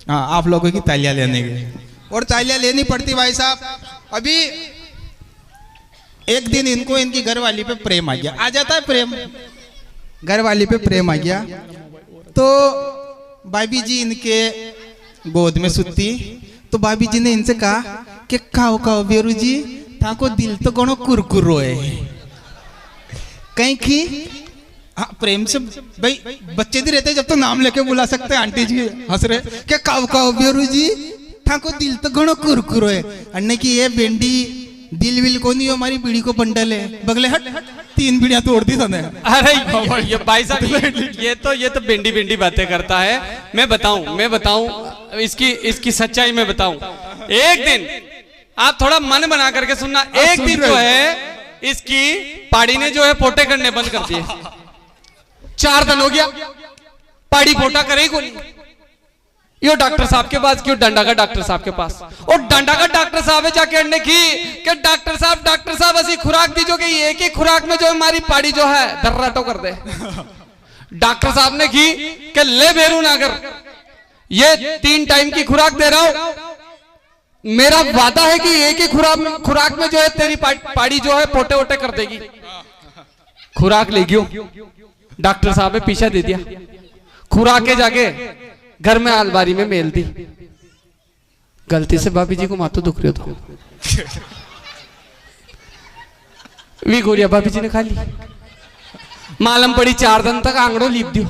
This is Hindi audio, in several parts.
हाँ, आप लोगों की तालियां लेने के, और तालियां लेनी पड़ती भाई साहब। अभी एक दिन इनको इनकी घरवाली पे प्रेम आ गया, आ जाता है प्रेम, घरवाली पे प्रेम आ गया। तो भाभी जी इनके गोद में सुती, तो भाभी जी ने इनसे कहा कि खाओ खाओ बेरू जी, ताको दिल तो गणो कुरकुरो है कहीं की। हाँ, प्रेम से भाई बच्चे भी रहते जब तो नाम लेके बुला सकते हैं। आंटी जी हंस रहे क्या खाओ खाओ बेरू जी, ताको दिल तो गणो कुरकुरो है। अन्ने की ये बेंडी दिल विल को नहीं, हमारी बीड़ी को बंडल है, बगले हट 3 बीड़ियां तोड़ दी तने। अरे ये भाई साहब ये तो भिंडी भिंडी बातें करता है। मैं बताऊं इसकी सच्चाई में बताऊं। एक दिन आप थोड़ा मन बना करके सुनना। एक दिन जो है इसकी पाड़ी ने जो है पोटे करने बंद कर दिए। 4 दिन हो गया पाड़ी पोटा करे को नहीं। यो डॉक्टर साहब के पास क्यों, डंडा का डॉक्टर साहब के पास, और डंडा का डॉक्टर साहब है जाके अड़ने की कि डॉक्टर साहब ऐसी खुराक दीजो कि एक ही खुराक में जो हमारी पाड़ी जो है दर्रा तो कर दे। डॉक्टर साहब ने की कि ले बेरू ना कर, ये 3 टाइम की खुराक दे रहा हूं, मेरा वादा है कि एक ही खुराक में जो है तेरी पाड़ी जो है पोटे वोटे कर देगी। खुराक ले गयो, डॉक्टर साहब ने पीछा दे दिया, खुराक के जाके घर में अलमारी में मेल दी। गलती से भाभी जी को माथो दुख रही हो तो वी गोरिया भाभी जी ने खा ली। मालूम पड़ी 4 दिन तक आंगड़ो लीप दियो।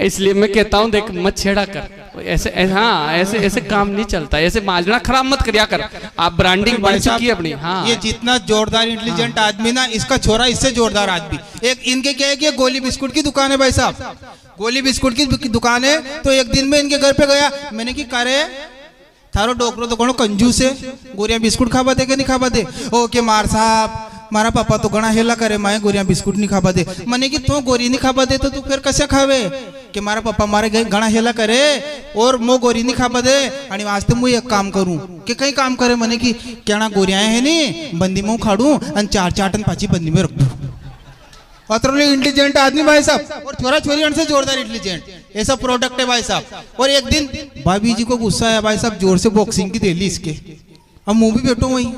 इसलिए मैं कहता हूं देख मत छेड़ा कर ऐसे, हाँ ऐसे काम नहीं चलता, ऐसे माजना खराब मत करिया कर। आप ब्रांडिंग बन चुकी है अपनी। हाँ, ये जितना जोरदार इंटेलिजेंट आदमी ना, इसका छोरा इससे जोरदार आदमी। एक इनके क्या है कि गोली बिस्कुट की दुकान है भाई साहब, गोली बिस्कुट की दुकान है। तो एक दिन में इनके घर पे गया, मैंने की करे थारो डोकरो तो कोनो कंजूस है, गोरिया बिस्कुट खाबा दे के नहीं खाबा दे। ओके मार साहब, मारा पापा तो घना हेला करे, माए गोरिया बिस्कुट नहीं खाबा दे। मने की तो गोरी नहीं खाबा दे तो तू फिर कैसे खावे, कि मारा पापा मारे घना हेला करे और मो गोरी नहीं खाबा दे, आणि वास्ते मु एक काम करूं कि कई काम करे। मने की क्या गोरिया है नहीं, बंदी में खाड़ू और 4 टन पाची बंदी में रख दू। अतरली इंटेलिजेंट आदमी भाई साहब, और छोरा छोरी से जोरदार इंटेलिजेंट, ऐसा प्रोडक्ट है भाई साहब। और एक दिन भाभी जी को गुस्सा आया भाई साहब, जोर से बॉक्सिंग की दे ली इसके। अब मुंह भी बैठो वहीं,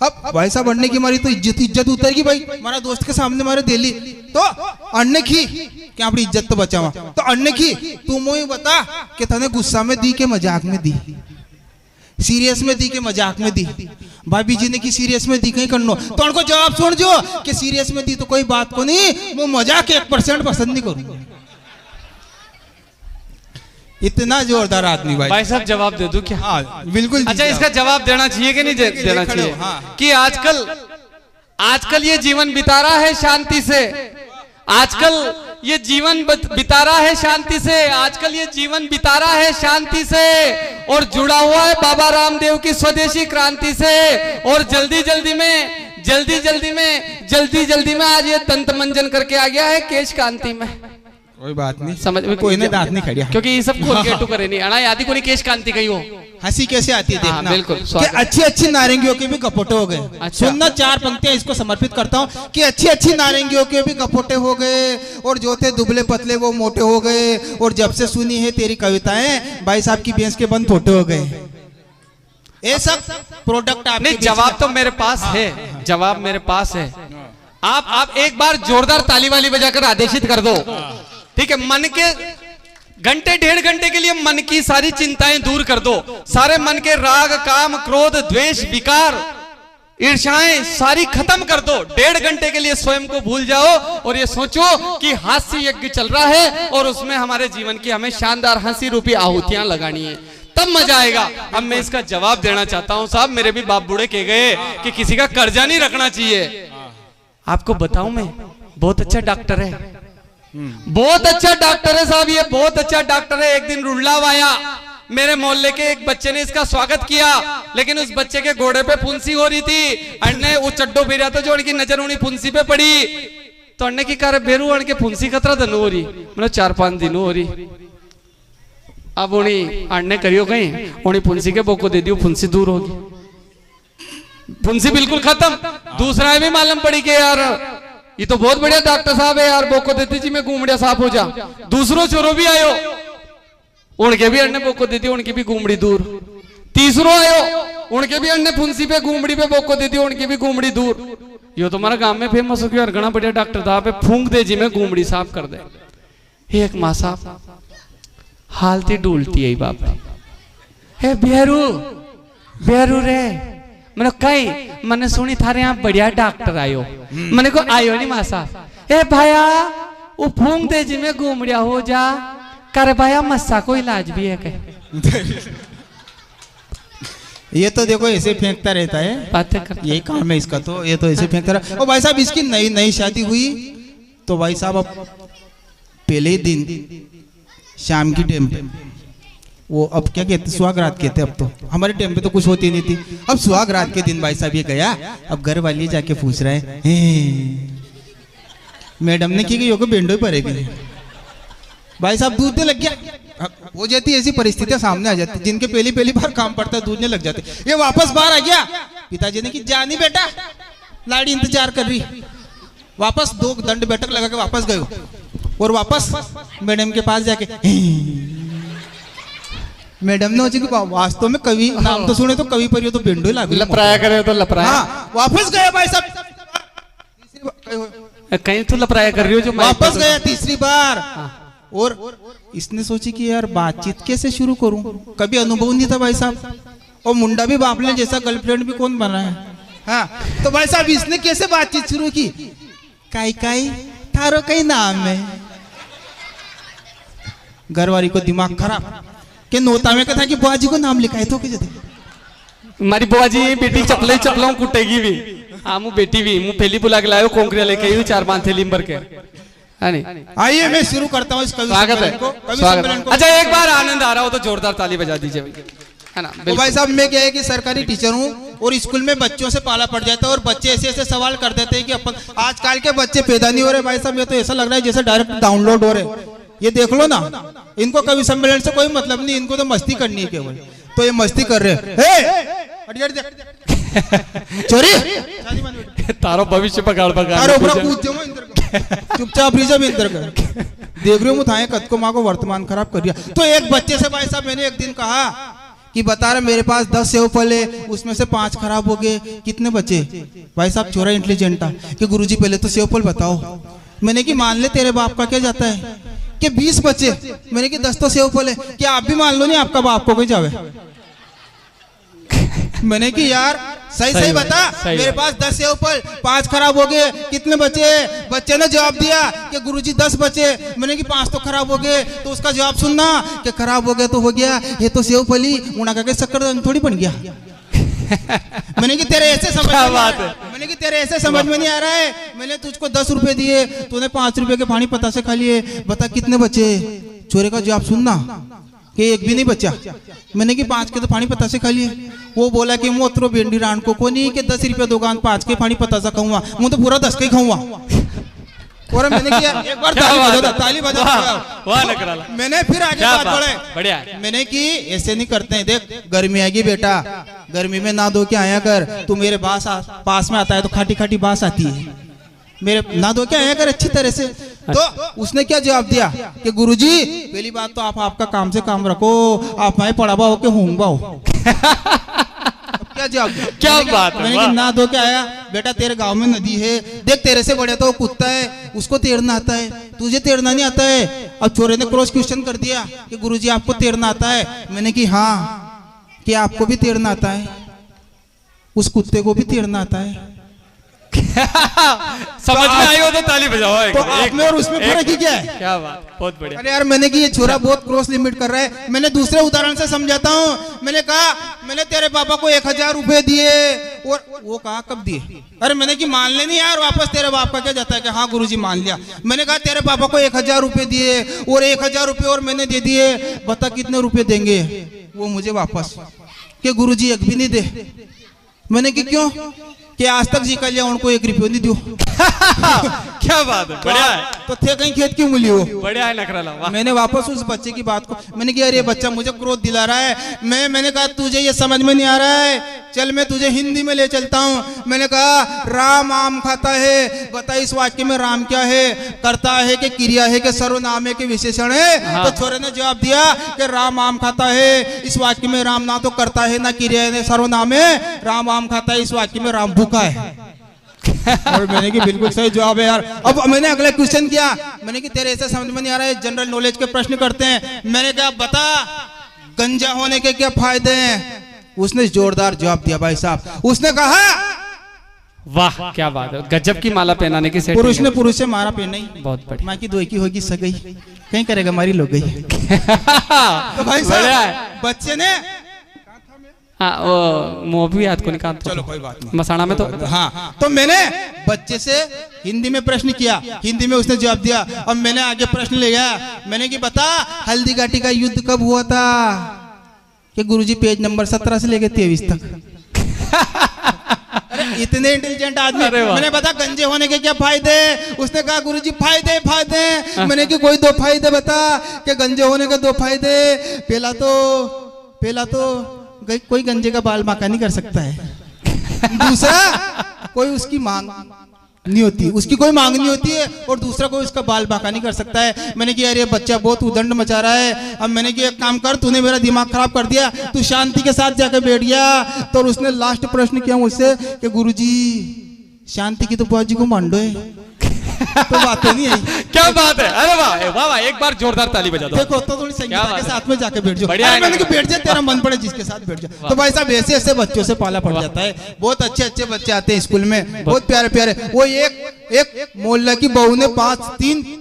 अब भाई साहब अड़ने की मारी तो इज्जत उतर गई भाई, हमारा दोस्त के सामने मारे दे ली। तो अड़ने की क्या अपनी इज्जत तो बचावा, तो अड़ने की तू मुझे बता कि तने गुस्सा में दी के मजाक में दी, सीरियस में दी के मजाक में दी। भाभी जी ने की सीरियस में दी कहीं करनो, तो उनको जवाब सुन जो कि सीरियस में दी तो कोई बात को नहीं, वो मजाक 1% पसंद नहीं करूंगा। इतना जोरदार आदमी भाई साहब जवाब दे दूं क्या? हाँ बिल्कुल। अच्छा, इसका जवाब देना चाहिए कि नहीं देना चाहिए? हाँ। कि आजकल ये जीवन बिता रहा है शांति से, आजकल ये जीवन बिता रहा है शांति से, आजकल ये जीवन बिता रहा है शांति से, और जुड़ा हुआ है बाबा रामदेव की स्वदेशी क्रांति से। और जल्दी जल्दी में आज ये दंत मंजन करके आ गया है केश कांति में। कोई बात नहीं, समझ में कोई ने दांत नहीं खड़िया, क्योंकि ये सब खोल के करे नहीं अना यादी को नहीं केश कांति कही हो। हंसी कैसे आती है देखना। हाँ, बिल्कुल कि अच्छी नारंगियों के भी कपोटे हो गए। अच्छा। सुनना 4 पंक्तियां इसको समर्पित करता हूँ कि अच्छी नारंगियों के भी कपोटे हो गए, और जो थे दुबले पतले वो मोटे हो गए, और जब से सुनी है तेरी कविताएं भाई साहब की भैंस के बंद फोटे हो गए। ये सब प्रोडक्ट आप नहीं, जवाब तो मेरे पास है, जवाब मेरे पास है। आप एक बार जोरदार ताली वाली बजाकर आदेशित कर दो, ठीक है? मन के घंटे 1.5 घंटे के लिए मन की सारी चिंताएं दूर कर दो, सारे मन के राग काम क्रोध द्वेष विकार ईर्ष्याएं सारी खत्म कर दो। 1.5 घंटे के लिए स्वयं को भूल जाओ और ये सोचो कि हास्य यज्ञ चल रहा है और उसमें हमारे जीवन की हमें शानदार हंसी रूपी आहुतियां लगानी है, तब मजा आएगा। अब मैं इसका जवाब देना चाहता हूं साहब, मेरे भी बाप बूढ़े कह गए कि किसी का कर्जा नहीं रखना चाहिए। आपको बताऊं मैं बहुत अच्छा डॉक्टर है, बहुत अच्छा डॉक्टर है साहब, ये बहुत अच्छा डॉक्टर है। एक दिन रुड़लाव आया, मेरे मोहल्ले के एक बच्चे ने इसका स्वागत किया, लेकिन उस बच्चे के घोड़े पे फुंसी हो रही थी। अन्ने वो चड्डो फिर तो जो उनकी नजर उन्हीं फुंसी पे पड़ी, तो अन्ने की कार बेरू अण के फुंसी खतरा दिन हो रही, मतलब 4-5 दिन हो रही। अब उन्हीं अन्ने करियो कहीं उन्हीं फुंसी के बोको दे दियो, फुंसी दूर होगी, फुंसी बिल्कुल खत्म। दूसरा भी मालूम पड़ी कि यार ये तो बहुत बढ़िया डॉक्टर साहब है यार, बोको देती जी मैं घूमड़िया साफ हो जा। दूसरो छोरो भी आयो, उनके भी अन्य बोको देती, उनकी भी घूमड़ी दूर। तीसरो आयो, उनके भी अन्य फुंसी पे घूमड़ी पे बोको देती, उनकी भी घूमड़ी दूर। यो तो हमारा गांव में फेमस हो गया, और घना बढ़िया डॉक्टर था, पे फूंक दे जी में घूमड़ी साफ कर दे। एक माँ साहब हालती डूलती है बाप, हे बिहरू बिहरू रे, मैंने कही मैंने सुनी थारे यहाँ बढ़िया डॉक्टर आयो, मैंने को आयो नहीं माँ साहब। ए भाया वो फूंक दे जी में घूमड़िया हो जा कर भाया, मस्सा को इलाज भी है कहीं। ये तो देखो ऐसे फेंकता रहता है, बातें कर, यही काम है इसका, तो ये तो ऐसे फेंकता रहा। और भाई साहब इसकी नई नई शादी हुई तो भाई साहब अब पहले ही दिन शाम की टाइम पे वो अब क्या कहते सुहागरात कहते, अब तो हमारे टाइम पे तो कुछ होती नहीं थी। अब सुहागरात के दिन भाई साहब ये गया, अब घर वाली जाके पूछ रहे हैं मैडम ने की गई होगा बेंडो ही पड़ेगी। भाई साहब दूध ने लग गया, हो जाती ऐसी परिस्थितियां सामने आ जाती, जिनके पहली बार काम पड़ता है दूध ने लग जाते। ये वापस बाहर आ गया, पिताजी ने की जानी बेटा लाड़ी इंतजार कर रही, वापस 2 दंड बैठक लगा के वापस गए, और वापस मैडम के पास जाके मैडम ने कि वास्तव में कवि नाम तो सुने तो कवि पर ये तो बेंडो ही लागू, लपराया करे तो लपराया। हाँ, वापस गए भाई साहब, कहीं तो लपराया कर रही हो जो वापस गया तीसरी बार। और इसने सोची कि यार बातचीत कैसे शुरू करूं, कभी अनुभव नहीं था भाई साहब, और मुंडा भी बापले जैसा गर्लफ्रेंड भी कौन बना है। हाँ, तो भाई साहब इसने कैसे बातचीत शुरू की, काई काई थारो कई नाम है। घरवाली को दिमाग खराब के नोता में कहा कि बुआ जी को नाम लिखाए तो क्या हमारी बुआ जी बेटी चपले चपलों कुटेगी भी, हाँ मुँह बेटी भी मुँह पहली बुला के लायो कोंकरिया लेके 4-5 थैली भर के। आइए मैं शुरू करता हूँ इस कवि सम्मेलन को। अच्छा एक बार आनंद आ रहा हो तो जोरदार ताली बजा दीजिए, है ना। तो भाई साहब मैं क्या है कि सरकारी टीचर हूँ और स्कूल में बच्चों से पाला पड़ जाता है, और बच्चे ऐसे ऐसे सवाल कर देते हैं कि अपन आजकल के बच्चे पैदा नहीं हो रहे भाई साहब, ये तो ऐसा लग रहा है जैसे डायरेक्ट डाउनलोड हो रहे। ये देख लो ना, इनको कवि सम्मेलन से कोई मतलब नहीं, इनको तो मस्ती करनी है केवल, तो ये मस्ती कर रहे हैं। चोरी तारो भविष्य पकड़ चुपचाप रिजर्व इंतर कर देख रहे हो मुझे कद को माँ को वर्तमान खराब कर दिया। तो एक बच्चे से भाई साहब मैंने एक दिन कहा कि बता रहे मेरे पास 10 सेव फल है, उसमें से 5 खराब हो गए, कितने बचे। भाई साहब छोरा इंटेलिजेंट था कि गुरुजी पहले तो सेव फल बताओ। मैंने कि मान ले तेरे बाप का क्या जाता है कि 20 बचे। मैंने कि 10 तो सेव फल है, क्या आप भी मान लो नहीं आपका बाप को कोई जावे। मैंने कि यार सही बता, मेरे पास 10 सेव फल 5 खराब हो गए, कितने बचे। बच्चे ने जवाब दिया कि गुरुजी 10 बचे। मैंने कि 5 तो खराब हो गए, तो उसका जवाब सुनना कि खराब हो गया तो हो गया, ये तो सेव फली उड़ा का शक्कर थोड़ी बन गया। मैंने कि तेरे ऐसे समझ मैंने कि तेरे ऐसे समझ में नहीं आ रहा है, मैंने तुझको 10 रुपए दिए, तूने 5 रुपए के पानी पता से खा लिए, बता कितने बचे। छोरे का जवाब सुनना कि एक भी नहीं बचा। मैंने कि 5 के तो पानी पता से खा लिए। वो बोला कि मोत्रो भिंडी रान को नहीं कि 10 रुपये दुकान 5 के पानी पता सा खाऊंगा, मुझे तो पूरा 10 के ही खाऊंगा। और मैंने किया एक बार ताली बजा मैंने फिर आगे बात बढ़े। मैंने कि ऐसे नहीं करते हैं, देख गर्मी आएगी बेटा, गर्मी में ना धो के आया कर, तू मेरे पास में आता है तो खाटी खाटी बास आती है, मेरे ना धो के आया कर अच्छी तरह से। तो उसने क्या जवाब दिया कि गुरुजी पहली बात तो आप आपका काम से काम रखो, आप मैं पढ़ावा हो के होंगे हो। क्या जवाब दिया? क्या बात है। मैंने कि ना धो के आया बेटा, तेरे गांव में नदी है, देख तेरे से बड़े तो वो कुत्ता है, उसको तैरना आता है, तुझे तैरना नहीं आता है। अब छोरे ने क्रॉस क्वेश्चन कर दिया कि गुरुजी आपको तैरना आता है। मैंने कि हाँ, कि आपको भी तैरना आता है, उस कुत्ते को भी तैरना आता है। समझ में आई हो तो ताली बजाओ। तो आप में और उसमें फर्क ही क्या है? क्या बात, बहुत बढ़िया। अरे यार मैंने कि ये छोरा बहुत क्रॉस लिमिट कर रहा है। मैंने दूसरे उदाहरण से समझाता हूँ। मैंने कहा मैंने तेरे पापा को 1000 रुपए दिए, और वो कहा कब दिए। अरे मैंने कि मान ले नहीं यार, वापस तेरे बाप का क्या जाता है कि हाँ गुरुजी मान लिया। मैंने कहा तेरे पापा को 1000 रुपए दिए और 1000 रुपए और मैंने दे दिए, बता कितने रुपए देंगे वो मुझे वापस। कि गुरुजी एक भी नहीं दे। मैंने कि क्यों कि आज तक जी का लिया उनको 1 रुपये नहीं दियो। क्या बात है, बढ़िया है। तो थे कहीं खेत क्यों मिली हो। बढ़िया है नखराला। मैंने वापस उस बच्चे की बात को मैंने कहा अरे बच्चा मुझे क्रोध दिला रहा है। मैंने कहा तुझे ये समझ में नहीं आ रहा है चल मैं तुझे हिंदी में ले चलता हूँ। मैंने कहा राम आम खाता है, बता इस वाक्य में राम क्या है, करता है कि क्रिया है कि सर्वनाम है कि विशेषण है? हाँ। तो छोरे ने जवाब दिया कि राम आम खाता है। इस वाक्य में राम ना तो करता है ना क्रिया है ना सर्वनाम है, राम आम खाता है। इस वाक्य में राम भूखा है। और मैंने कि बिल्कुल सही जवाब है यार। अब मैंने अगला क्वेश्चन किया, मैंने कि तेरे ऐसा समझ में नहीं आ रहा है, जनरल नॉलेज के प्रश्न करते हैं। मैंने कहा बता गंजा होने के क्या फायदे हैं? उसने जोरदार जवाब दिया भाई साहब। उसने कहा वाह क्या बात है, गजब की माला पहनाने की पुरुष ने पुरुष से मारा पे नहीं, बहुत बढ़िया। माँ की दो की होगी सगई, कहीं करेगा मारी लोग गई। तो भाई साहब बच्चे ने हाँ वो मुँह भी याद को निकाल, चलो कोई बात नहीं, मसाना में तो हाँ। तो मैंने बच्चे से हिंदी में प्रश्न किया, हिंदी में उसने जवाब दिया। अब मैंने आगे प्रश्न ले गया, मैंने कि बता हल्दी घाटी का युद्ध कब हुआ था? कि गुरुजी पेज नंबर 17 से लेके 23 तक। अरे इतने इंटेलिजेंट आदमी। मैंने बता गंजे होने के क्या फायदे? उसने कहा गुरुजी फायदे फायदे। मैंने कि कोई दो फायदे बता कि गंजे होने के दो फायदे। पहला तो कोई गंजे का बाल बांका नहीं कर सकता है। दूसरा कोई उसकी मांग नहीं होती, उसकी कोई मांग नहीं होती है। और दूसरा कोई उसका बाल बांका नहीं कर सकता है। मैंने कि अरे बच्चा बहुत उदंड मचा रहा है। अब मैंने कि एक काम कर, तूने मेरा दिमाग खराब कर दिया, तू शांति के साथ जाकर बैठ गया। तो उसने लास्ट प्रश्न किया मुझसे कि गुरुजी शांति की तो बुआ जी को मांडो है। तो बात तो नहीं आई। क्या बात है, अरे वाह वाह वाह, एक बार जोरदार ताली बजा दो। देखो तो थोड़ी संगीता के साथ में जाके बैठ जाओ। बढ़िया है, मैंने कि बैठ जा, तेरा मन पड़े जिसके साथ बैठ जा। तो भाई साहब ऐसे ऐसे बच्चों से पाला पड़ जाता है। बहुत अच्छे अच्छे बच्चे आते हैं स्कूल में, बहुत प्यारे प्यारे। वो एक मोहल्ला की बहू ने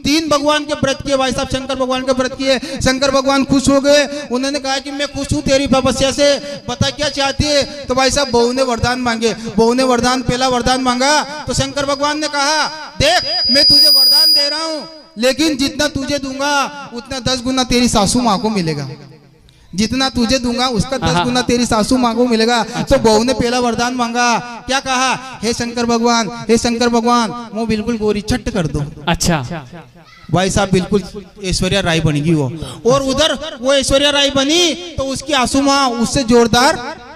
तीन भगवान के व्रत किए भाई साहब, शंकर भगवान के व्रत किए। शंकर भगवान खुश हो गए, उन्होंने कहा कि मैं खुश हूँ तेरी तपस्या से, बता क्या चाहती है? तो भाई साहब बहू ने वरदान मांगे। बहू ने वरदान, पहला वरदान मांगा तो शंकर भगवान ने कहा देख मैं तुझे वरदान दे रहा हूँ, लेकिन जितना तुझे दूंगा उतना 10 गुना तेरी सासू माँ को मिलेगा। जितना तुझे दूंगा उसका 10 गुना तेरी सासू माँ को मिलेगा। तो बहू ने पहला वरदान मांगा, क्या कहा? हे शंकर भगवान, हे शंकर भगवान मुँह बिल्कुल गोरी छट कर दो। अच्छा भाई साहब बिल्कुल ऐश्वर्या राय बनेगी वो। और उधर वो ऐश्वर्या राय बनी तो उसकी आंसू माँ उससे जोरदार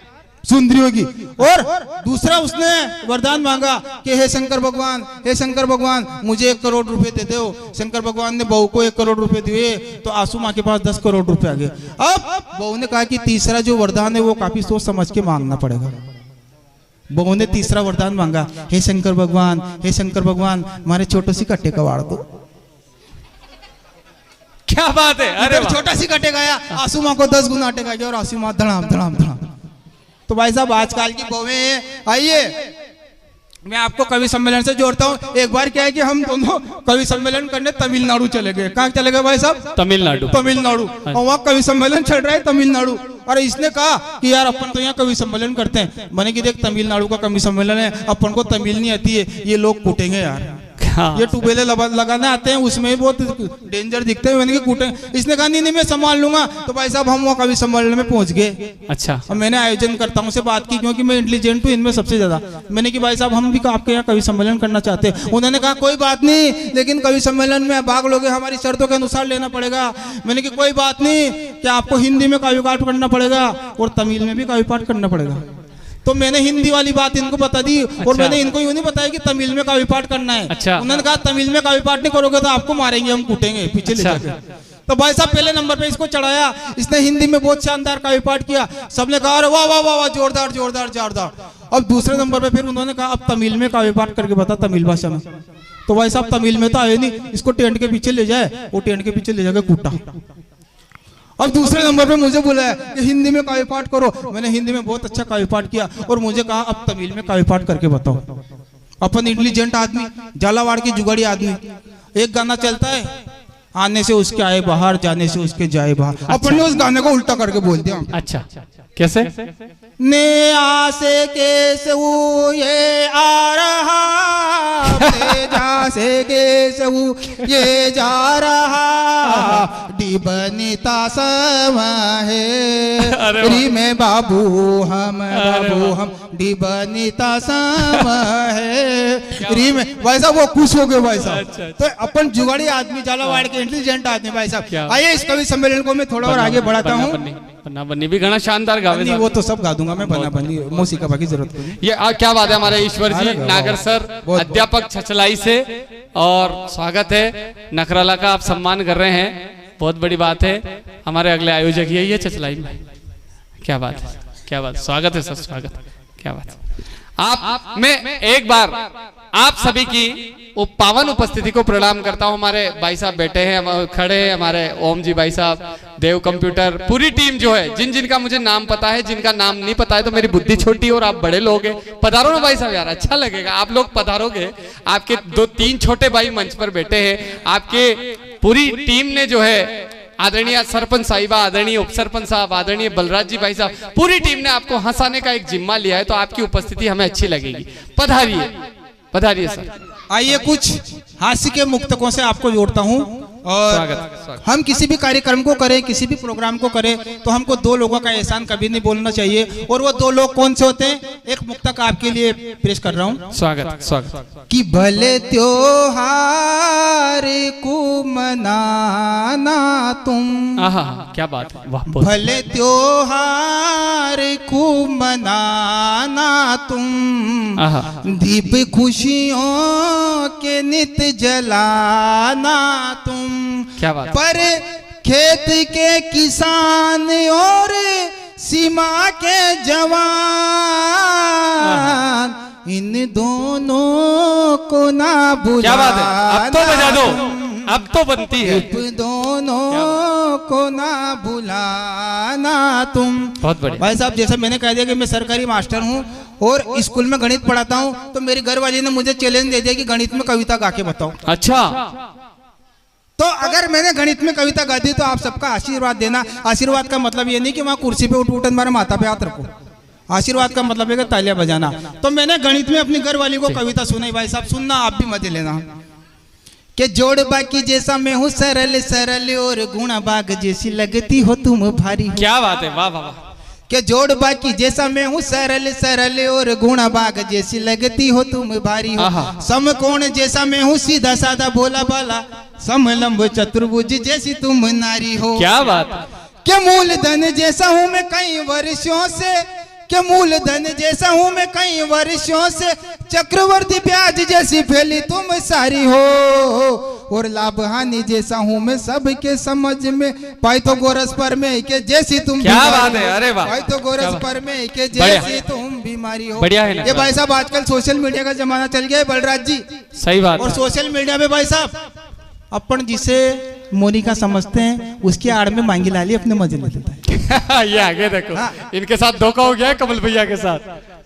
सुंदरी होगी। और दूसरा उसने वरदान मांगा कि हे शंकर भगवान, हे शंकर भगवान मुझे 1 करोड़ रुपए दे दो। शंकर भगवान ने बहू को 1 करोड़ रुपए दिए तो आंसू माँ के पास 10 करोड़ रुपए आ गए। अब बहू ने कहा कि तीसरा जो वरदान है वो काफी सोच समझ के मांगना पड़ेगा। बहू ने तीसरा वरदान मांगा, हे शंकर भगवान, हे शंकर भगवान हमारे छोटे सी कट्टे कवाड़ दो। क्या बात है, अरे छोटा सी कटे गया, आंसू माँ को 10 गुना अटे गया और आंसू माँ धड़ाम धड़ाम धड़ाम। तो भाई साहब आजकल की बहुएं, आइए मैं आपको कवि सम्मेलन से जोड़ता हूँ। एक बार क्या है कि हम दोनों कवि सम्मेलन करने तमिलनाडु चले गए। कहाँ चले गए भाई साहब? तमिलनाडु। और वहाँ कवि सम्मेलन चल रहा है तमिलनाडु। और इसने कहा कि यार अपन तो यहाँ कवि सम्मेलन करते हैं। मैंने कि देख तमिलनाडु का कवि सम्मेलन है, अपन को तमिल नहीं आती है, ये लोग कूटेंगे यार। हाँ। ये ट्यूबवेल लगाने आते हैं उसमें बहुत डेंजर दिखते हैं, मैंने कूटे। इसने कहा नहीं मैं संभाल लूंगा। तो भाई साहब हम वो कवि सम्मेलन में पहुंच गए। अच्छा। और मैंने आयोजन करताओं से बात की क्योंकि मैं इंटेलिजेंट हूँ इनमें सबसे ज्यादा। मैंने कि भाई साहब हम भी आपके यहाँ कवि सम्मेलन करना चाहते हैं। उन्होंने कहा कोई बात नहीं, लेकिन कवि सम्मेलन में भाग लोगे हमारी शर्तों के अनुसार लेना पड़ेगा। मैंने कि कोई बात नहीं कि आपको हिंदी में काव्य पाठ करना पड़ेगा और तमिल में भी काव्य पाठ करना पड़ेगा। तो मैंने हिंदी वाली बात इनको बता दी। अच्छा। और मैंने इनको यूं नहीं बताया कि तमिल में काव्य पाठ करना है। अच्छा। उन्होंने कहा तमिल में काव्य पाठ नहीं करोगे तो आपको मारेंगे, हम कूटेंगे पीछे ले जाके। तो भाई साहब पहले नंबर पे इसको चढ़ाया, इसने हिंदी में बहुत शानदार काव्य पाठ किया। सबने कहा अरे वाह वाह वाह वाह जोरदार जोरदार जोरदार। अब दूसरे नंबर पे फिर उन्होंने कहा अब तमिल में काव्य पाठ करके बता तमिल भाषा में। तो भाई साहब तमिल में तो आए नहीं, इसको टेंट के पीछे ले जाए, वो टेंट के पीछे ले जाकर कूटा। अब दूसरे नंबर पे मुझे बुलाया कि हिंदी में काव्य पाठ करो। मैंने हिंदी में बहुत अच्छा काव्य पाठ किया और मुझे कहा अब तमिल में काव्य पाठ करके बताओ। अपन इंटेलिजेंट आदमी, झालावाड़ की जुगाड़ी आदमी, एक गाना चलता है आने से उसके आए बाहर, जाने से उसके जाए बाहर। अच्छा। अपन ने उस गाने को उल्टा करके बोल दिया। अच्छा कैसे? ने आसे के ये आ रहा, जा से के ये जा रहा, डिबनिता सम है री में बाबू हम डिबनिता सम है री में। भाई साहब वो खुश हो गए भाई साहब। तो अपन जुगाड़ी आदमी झालावाड़ के इंटेलिजेंट आदमी भाई क्या? साहब। आइए इस कवि सम्मेलन को मैं थोड़ा और आगे बढ़ाता हूँ। बन्ना बन्नी भी घना शानदार गावे वो तो सब गा दूंगा मैं, बन्ना बन्नी मौसीका की जरूरत नहीं। ये क्या बात है, हमारे ईश्वर जी नागर सर अध्यापक छछलाई से, और स्वागत है नखराला का, आप सम्मान कर रहे हैं, बहुत बड़ी बात है। हमारे अगले आयोजक यही है छछलाई में। क्या बात है, क्या बात, स्वागत है सर, स्वागत, क्या बात। आप मैं एक बार आप सभी की वो पावन उपस्थिति को प्रणाम करता हूं। हमारे भाई साहब बैठे हैं, खड़े हैं हमारे ओम जी भाई साहब, देव कंप्यूटर, पूरी टीम जो है, जिनका मुझे नाम पता है, जिनका नाम नहीं पता है तो मेरी बुद्धि छोटी और आप बड़े लोग हैं। पधारो ना भाई साहब, यार अच्छा लगेगा आप लोग पधारोगे। आपके 2-3 छोटे भाई मंच पर बैठे हैं, आपके पूरी टीम ने जो है, आदरणीय सरपंच साहिबा, आदरणीय उप सरपंच साहब, आदरणीय बलराज जी भाई साहब, पूरी टीम ने आपको हंसाने का एक जिम्मा लिया है, तो आपकी उपस्थिति हमें अच्छी लगेगी। पधारिए, पधारिए सर। आइए कुछ हास्य के मुक्तकों से आपको जोड़ता हूँ। और स्वागत। हम किसी भी कार्यक्रम को करें, किसी भी प्रोग्राम को करें, तो हमको 2 लोगों का एहसान कभी नहीं बोलना चाहिए। और वो 2 लोग कौन से होते हैं, एक मुक्तक आपके लिए पेश कर रहा हूँ। स्वागत, स्वागत। कि भले त्योहार को मनाना तुम, आहा क्या बात है, वाह। भले त्योहार को मनाना तुम, दीप खुशियों के नित जलाना तुम, क्या बात। पर खेत के किसान और सीमा के जवान, इन दोनों को ना भूला। क्या बात है, अब तो बजा दो, अब तो बनती है। दोनों को ना भुलाना तुम। बहुत बढ़िया भाई साहब, जैसा मैंने कह दिया कि मैं सरकारी मास्टर हूँ और स्कूल में गणित पढ़ाता हूँ, तो मेरी घरवाली ने मुझे चैलेंज दे दिया कि गणित में कविता गा के बताओ। अच्छा, तो अगर मैंने गणित में कविता गा दी तो आप सबका आशीर्वाद देना। आशीर्वाद का मतलब ये नहीं कि वहां कुर्सी पे उठ मारे माथा पे हाथ रखो। आशीर्वाद का मतलब है कि तालियां बजाना। तो मैंने गणित में अपनी घरवाली को कविता सुनाई। भाई साहब सुनना, आप भी मजे लेना। कि जोड़ बाकी जैसा मैं हूँ सरल सरल, और गुणा बाग जैसी लगती हो तुम भारी। क्या बात है, वाह वाह। कि जोड़ बाकी जैसा मैं हूँ सरल सरल, और गुणा बाग जैसी लगती हो तुम भारी हो। समकोण जैसा मैं हूँ सीधा साधा भोला भाला, समलंब चतुर्भुज जैसी तुम नारी हो। क्या बात। के मूलधन जैसा हूँ मैं कई वर्षों से, के मूलधन जैसा हूँ मैं कई वर्षों से, चक्रवर्ती ब्याज जैसी फैली तुम सारी हो। और लाभ हानि जैसा हूँ मैं सबके समझ में, पाई तो गोरस पर में के जैसी तुम। क्या बात है, अरे वाह। पाई तो गोरस पर में के जैसी तुम बीमारी हो। बढ़िया है ना। ये भाई साहब आजकल सोशल मीडिया का जमाना चल गया है बलराज जी। सही बात। और सोशल मीडिया में भाई साहब अपन जिसे मोनिका समझते हैं, उसकी आड़ में मांगी लाली अपने मजे ले लेता है। ये आगे देखो, इनके साथ धोखा हो गया है कमल भैया के साथ।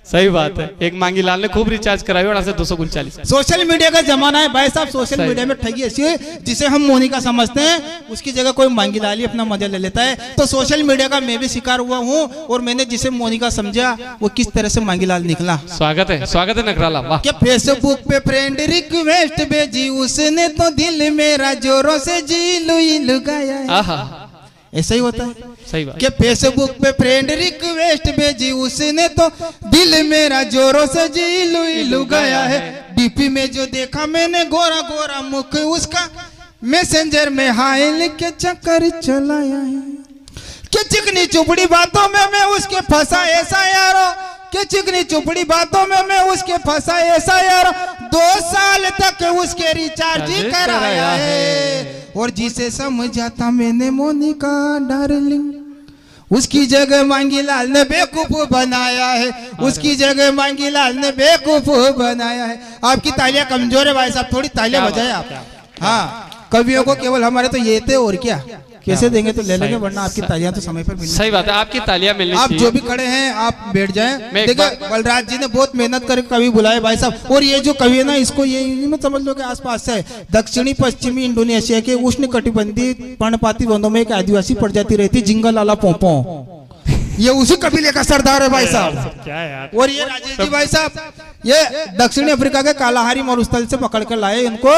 सही बात है, एक मांगी लाल ने खूब रिचार्ज कराई और 239। सोशल मीडिया का जमाना है भाई साहब। सोशल मीडिया में ठगी ऐसी है, जिसे हम मोनिका समझते हैं उसकी जगह कोई मांगी लाली अपना मजा ले लेता है। तो सोशल मीडिया का मैं भी शिकार हुआ हूँ, और मैंने जिसे मोनिका समझा वो किस तरह से मांगी लाल निकला। स्वागत है, स्वागत है नखराला, वाह। क्या फेसबुक पे फ्रेंड रिक्वेस्ट भेजी उसने, तो दिल मेरा जोरों से जी लुई गाया। ऐसा ही होता है। सही बात। कि फेसबुक पे फ्रेंड रिक्वेस्ट भेजी उसने, तो दिल मेरा जोरों से जी लुई गया है। डीपी में जो देखा मैंने गोरा गोरा मुख उसका, मैसेंजर में हाय लिख के चक्कर चलाया है। कि चिकनी चुपड़ी बातों में मैं उसके फंसा ऐसा यारो, कि चिकनी चुपड़ी बातों में मैं उसके फंसा ऐसा यारो। 2 साल तक उसके रिचार्ज कराया है। और जिसे समझा था मैंने मोनिका डार्लिंग, उसकी जगह मांगी लाल ने बेवकूफ बनाया है। उसकी जगह मांगी लाल ने बेवकूफ बनाया है। आपकी तालियां कमजोर है भाई साहब, थोड़ी तालियां बजाए आप। हाँ, कवियों को केवल हमारे तो ये थे, और क्या कैसे देंगे तो ले लेंगे, वरना आपकी तालियां तो समय पर मिलनी। सही बात है, आपकी तालियां मिलनी आप चाहिए। जो भी खड़े हैं आप बैठ जाएं। देखिए बलराज जी ने बहुत मेहनत करके कवि बुलाए भाई साहब। और ये जो कवि है ना, इसको ये मत समझ लो कि आसपास से है। दक्षिणी पश्चिमी इंडोनेशिया के उष्ण कटिबंधीय पर्णपाती वनों में एक आदिवासी प्रजाति रहती, जिंगल लाला पोंपो। ये उसी कबीले का सरदार है भाई साहब। क्या यार। और ये राजेश जी भाई साहब, ये दक्षिणी अफ्रीका के कालाहारी मरुस्थल से पकड़ कर लाए इनको,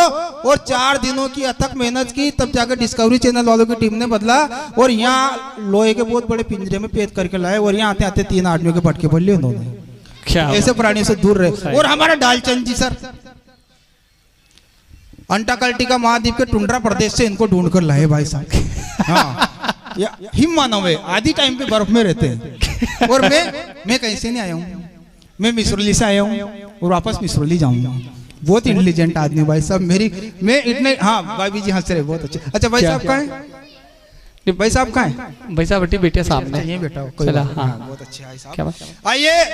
और 4 दिनों की अथक मेहनत की, तब जाकर डिस्कवरी चैनल वालों की टीम ने बदला, और यहाँ लोहे के बहुत बड़े पिंजरे में कैद करके लाए, और यहाँ आते आते 3 आदमियों के पटके भर लिए उन्होंने। क्या ऐसे प्राणियों से दूर रहे। और हमारा डालचंद जी सर, अंटार्कटिका का महाद्वीप के टुंड्रा प्रदेश से इनको ढूंढ कर लाए भाई साहब। हाँ, हिम मानव है, आधी टाइम पे बर्फ में रहते हैं। और मैं कहीं से नहीं आया हूँ, मैं मिसरौली से आया हूँ और वापस मिसरौली जाऊंगा। बहुत इंटेलिजेंट आदमी भाई साहब मैं इतने। हाँ भाई जी हंस रहे, बहुत अच्छे। अच्छा भाई साहब कहाँ है? भाई साहब कहाँ है? भाई साहब बेटे सामने ये बेटा हो, चला। हाँ हाँ, बहुत अच्छे भाई साहब। क्या बात। आइए,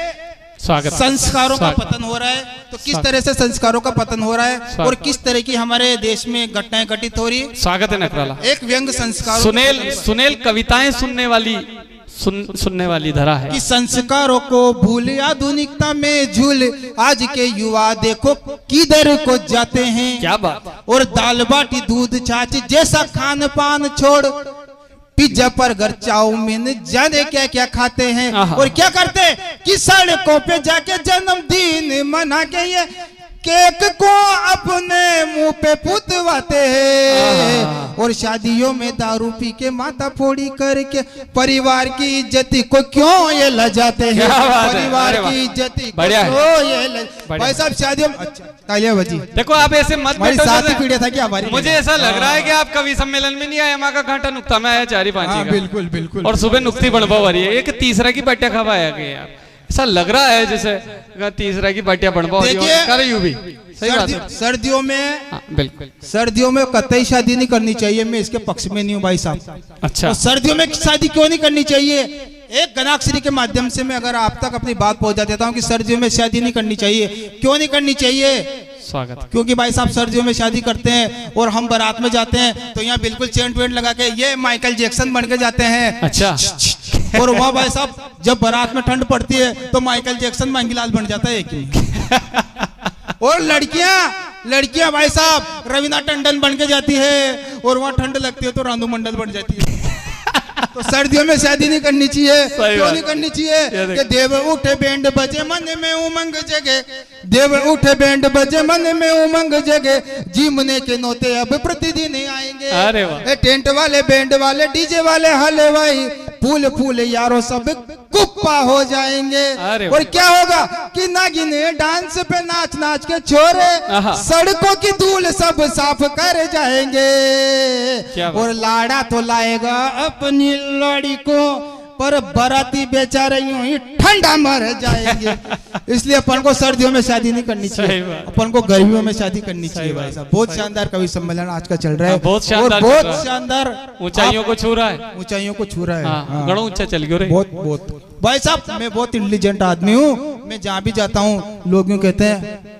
स्वागत। संस्कारों का पतन हो रहा है, तो किस तरह से संस्कारों का पतन हो रहा है और किस तरह की हमारे देश में घटनाएं घटित हो रही है। स्वागत है नकराला। एक व्यंग संस्कार सुनेल कविताएं सुनने वाली धरा है कि संस्कारों को भूल आधुनिकता में झूल आज के युवा देखो किधर को जाते हैं। क्या बात। और दाल बाटी दूध छाछ जैसा खान पान छोड़ पिज्जा बर्गर चाउमीन जाने क्या क्या खाते हैं। और क्या करते कि सड़कों पे जाके जन्मदिन मना के ये केक को अपने मुंह पे पुतवाते हैं। और शादियों में दारू पी के माथा फोड़ी करके परिवार की इज्जत को क्यों ये लजाते हैं। परिवार की इज्जत को क्यों ये भाई साहब शादियों में। अच्छा तालियां बजी। देखो आप ऐसे मत हमारी साथी पीढ़ी था क्या हमारी। मुझे ऐसा लग रहा है कि आप कवि सम्मेलन में नहीं आए, माँ का घाटा नुक्ता में आया 4-5। बिल्कुल बिल्कुल। और सुबह नुक्ती बढ़वा हो रही है, एक तीसरा की बट्टिया खवाया गया यार। ऐसा लग रहा है जैसे तीसरा की बट्टिया बढ़वा हो रही है। यूं भी सही बात है। सर्दियों में बिल्कुल, सर्दियों में कतई शादी नहीं करनी चाहिए। मैं इसके पक्ष में नहीं हूँ भाई साहब। अच्छा, तो सर्दियों में शादी क्यों नहीं करनी चाहिए? एक गणाक्षरी के माध्यम से मैं अगर आप तक अपनी बात पहुंचा देता हूँ कि सर्दियों में शादी नहीं करनी चाहिए। क्यों नहीं करनी चाहिए? स्वागत। क्योंकि भाई साहब सर्दियों में शादी करते हैं और हम बारात में जाते हैं तो यहाँ बिल्कुल चेंट वेंट लगा के ये माइकल जैक्सन बन के जाते हैं। अच्छा। और वहाँ भाई साहब जब बारात में ठंड पड़ती है तो माइकल जैक्सन मांगीलाल बन जाता है एक ही। और लड़कियां भाई साहब रवीना टंडन बन के जाती है और वहाँ ठंड लगती है तो रानू मंडल बन जाती है। तो सर्दियों में शादी नहीं करनी चाहिए। क्यों नहीं करनी चाहिए? कि देव उठे बैंड बजे मन में उमंग जगे, देव उठे बैंड बजे मन में उमंग जगे, जीमने के नोते अब प्रतिदिन आएंगे। अरे वाह। टेंट वाले बैंड वाले डीजे वाले हलवाई फूल फूल यारों सब कुप्पा हो जाएंगे। और क्या होगा कि नागिने डांस पे नाच नाच के छोरे सड़कों की धूल सब साफ कर जाएंगे। और लाड़ा तो लाएगा अपनी लड़ी को पर बाराती बेचारे यूं ही ठंडा मर जाएंगे। इसलिए अपन को सर्दियों में शादी नहीं करनी चाहिए, अपन को गर्मियों में शादी करनी चाहिए भाई साहब। बहुत शानदार कवि सम्मेलन आज का चल रहा है, बहुत शानदार ऊंचाइयों को छू रहा है, ऊंचाइयों को छू रहा है। गणों ऊंचा चल गया। बहुत भाई साहब मैं बहुत इंटेलिजेंट आदमी हूँ। मैं जहाँ भी जाता हूँ लोग यूँ कहते हैं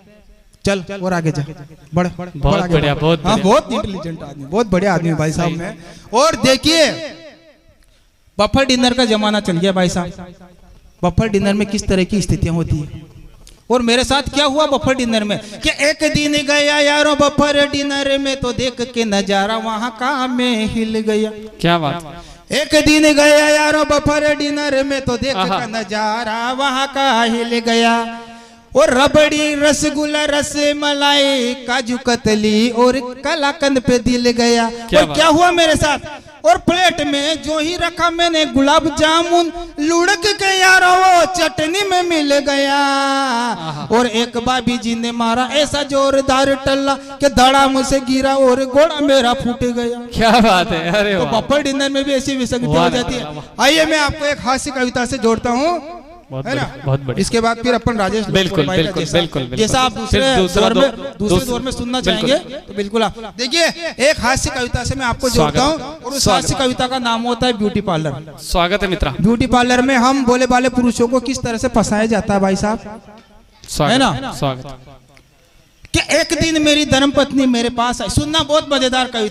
चल और आगे जा, बहुत बढ़िया, बहुत इंटेलिजेंट आदमी, बहुत बढ़िया आदमी भाई साहब में। और देखिए बफर डिनर का जमाना चल गया भाई साहब। बफर डिनर में किस तरह की स्थितियां होती है और मेरे साथ क्या हुआ बफर डिनर में कि एक दिन गया यारों बफर डिनर में तो देख के नजारा वहां का में हिल गया। क्या बात। एक दिन गया यारों बफर डिनर में तो देख के नजारा वहां का हिल गया। और रबड़ी रसगुल्ला रस मलाई काजू कतली और कलाकंद पे दिल गया। और क्या हुआ मेरे साथ? और प्लेट में जो ही रखा मैंने गुलाब जामुन लुढ़क के यारो वो चटनी में मिल गया। और एक बाबी जी ने मारा ऐसा जोरदार टल्ला कि धड़ा मुझसे गिरा और घोड़ा मेरा फूट गया। क्या बात है। अरे तो बफर डिनर में भी ऐसी विसंगति हो जाती है। आइए मैं आपको एक हास्य कविता से जोड़ता हूँ, है ना? बहुत बढ़िया। इसके बाद फिर अपन राजेश बिल्कुल जैसा आप दूसरे दौर में सुनना चाहेंगे तो बिल्कुल आप देखिए। एक हास्य कविता से मैं आपको जोड़ता हूँ और उस हास्य कविता का नाम होता है ब्यूटी पार्लर। स्वागत है मित्रा। ब्यूटी पार्लर में हम बोले वाले पुरुषों को किस तरह से फंसाया जाता है भाई साहब, है ना? स्वागत। कि एक दिन मेरी धर्मपत्नी मेरे पास आई। सुनना, बहुत मजेदार कविता।